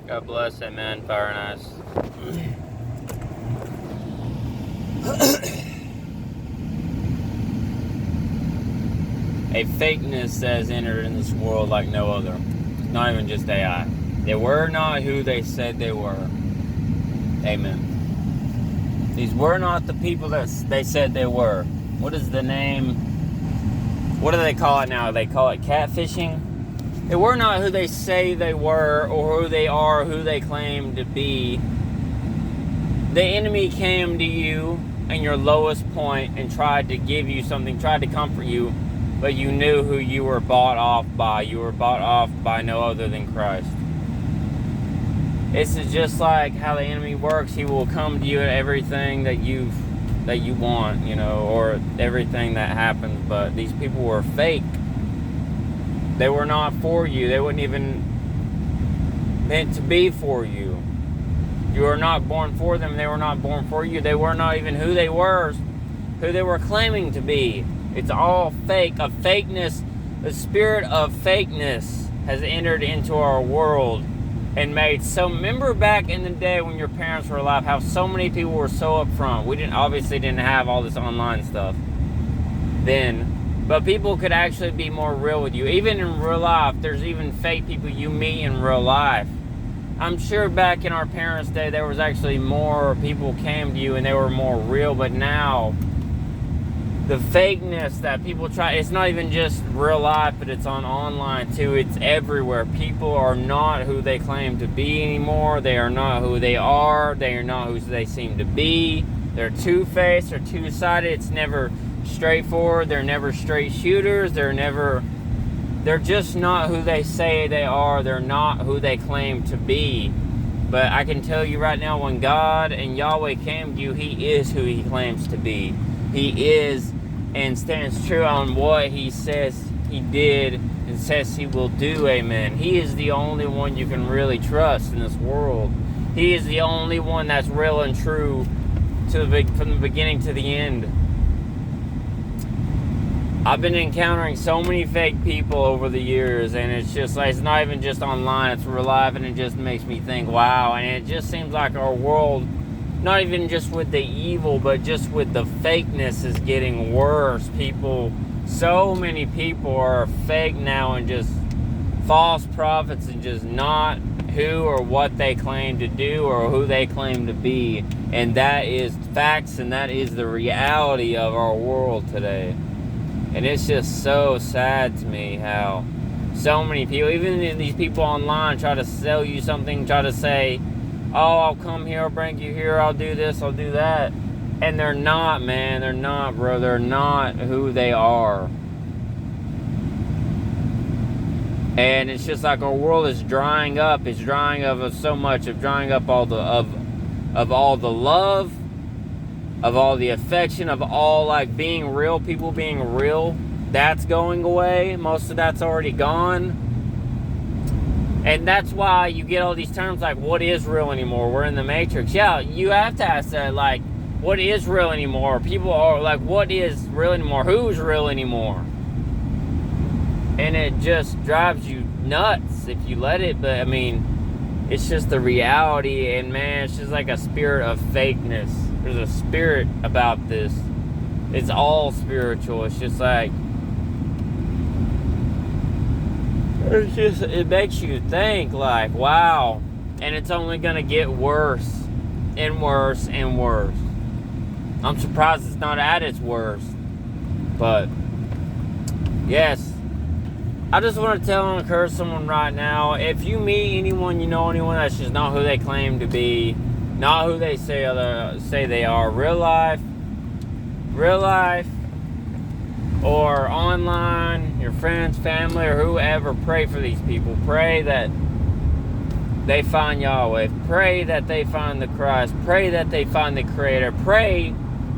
God bless it, man. Fire nice. A fakeness that has entered in this world like no other. Not even just AI. They were not who they said they were. Amen. These were not the people that they said they were. What is the name? What do they call it now? They call it catfishing? They were not who they say they were, or who they are, who they claim to be. The enemy came to you in your lowest point and tried to give you something, tried to comfort you, but you knew who you were bought off by. You were bought off by no other than Christ. This is just like how the enemy works. He will come to you at everything that you want, or everything that happens. But these people were fake. They were not for you. They weren't even meant to be for you. You were not born for them. They were not born for you. They were not even who they were claiming to be. It's all fake. A fakeness, the spirit of fakeness has entered into our world and made so. Remember back in the day when your parents were alive, how so many people were so upfront. We obviously didn't have all this online stuff then. But people could actually be more real with you. Even in real life, there's even fake people you meet in real life. I'm sure back in our parents' day, there was actually more people came to you and they were more real. But now, the fakeness that people try, it's not even just real life, but it's on online too. It's everywhere. People are not who they claim to be anymore. They are not who they are. They are not who they seem to be. They're two-faced. They're two-sided. It's never straightforward. They're never straight shooters. They're just not who they say they are. They're not who they claim to be. But I can tell you right now, when God and Yahweh came to you, He is who He claims to be. He is and stands true on what He says He did and says He will do. Amen. He is the only one you can really trust in this world. He is the only one that's real and true from the beginning to the end. I've been encountering so many fake people over the years, and it's just like, it's not even just online, it's real life, and it just makes me think, wow. And it just seems like our world, not even just with the evil, but just with the fakeness, is getting worse. So many people are fake now and just false prophets and just not who or what they claim to do or who they claim to be. And that is facts, and that is the reality of our world today. And it's just so sad to me how so many people, even these people online, try to sell you something, try to say, oh, I'll come here, I'll bring you here, I'll do this, I'll do that. And they're not, man. They're not, bro. They're not who they are. And it's just like our world is drying up. It's drying up of so much, of drying up all the all the love, of all the affection, of all like being real, people being real. That's going away. Most of that's already gone. And that's why you get all these terms like, what is real anymore? We're in the Matrix. Yeah, you have to ask that, like, what is real anymore? People are like, what is real anymore? Who's real anymore? And it just drives you nuts if you let it. But I mean, it's just the reality. And man, it's just like a spirit of fakeness. There's a spirit about this. It's all spiritual. It's just like, it makes you think like, wow. And it's only going to get worse and worse and worse. I'm surprised it's not at its worst. But yes, I just want to tell and encourage someone right now, if you meet anyone, anyone that's just not who they claim to be, not who they say they are, real life, or online, your friends, family, or whoever, pray for these people. Pray that they find Yahweh. Pray that they find the Christ. Pray that they find the Creator. Pray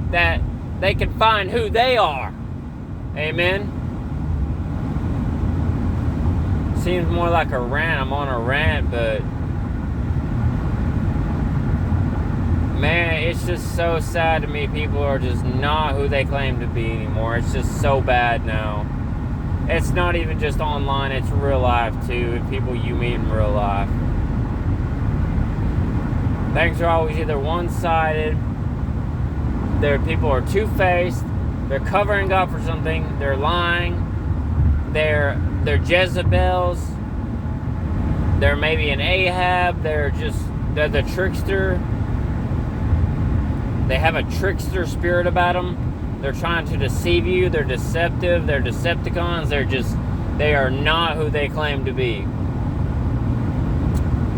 that they can find who they are. Amen. Seems more like a rant. I'm on a rant, but man, it's just so sad to me. People are just not who they claim to be anymore. It's just so bad now. It's not even just online, it's real life too. People you meet in real life. Things are always either one-sided. People are two-faced. They're covering up for something. They're lying. They're Jezebels. They're maybe an Ahab. They're the trickster. They have a trickster spirit about them. They're trying to deceive you. They're deceptive. They're Decepticons. They are not who they claim to be.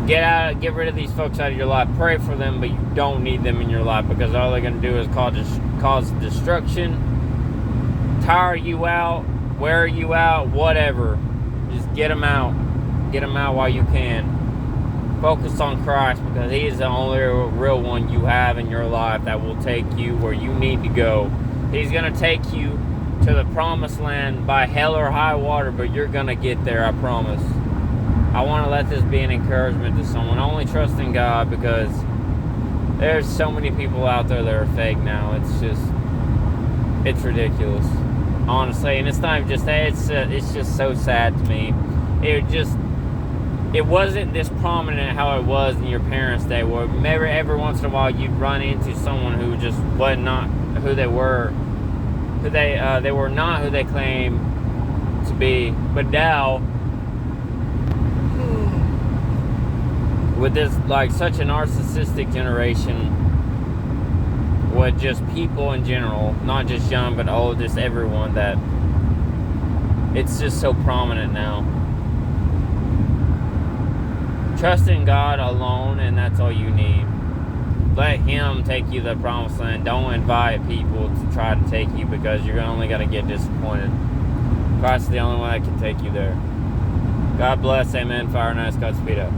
Get rid of these folks out of your life. Pray for them, but you don't need them in your life, because all they're going to do is cause destruction, tire you out, wear you out, whatever. Just get them out. Get them out while you can. Focus on Christ, because He is the only real one you have in your life that will take you where you need to go. He's going to take you to the promised land by hell or high water, but you're going to get there, I promise. I want to let this be an encouragement to someone. Only trust in God, because there's so many people out there that are fake now. It's ridiculous, honestly. And it's not even just that. It's just so sad to me. It wasn't this prominent how it was in your parents' day, where maybe every once in a while you'd run into someone who just was not who they were, they were not who they claimed to be. But now, with this, like, such a narcissistic generation, with just people in general, not just young but old, just everyone, that it's just so prominent now. Trust in God alone, and that's all you need. Let Him take you to the promised land. Don't invite people to try to take you, because you're only going to get disappointed. Christ is the only one that can take you there. God bless. Amen. Fire nice. Godspeed up.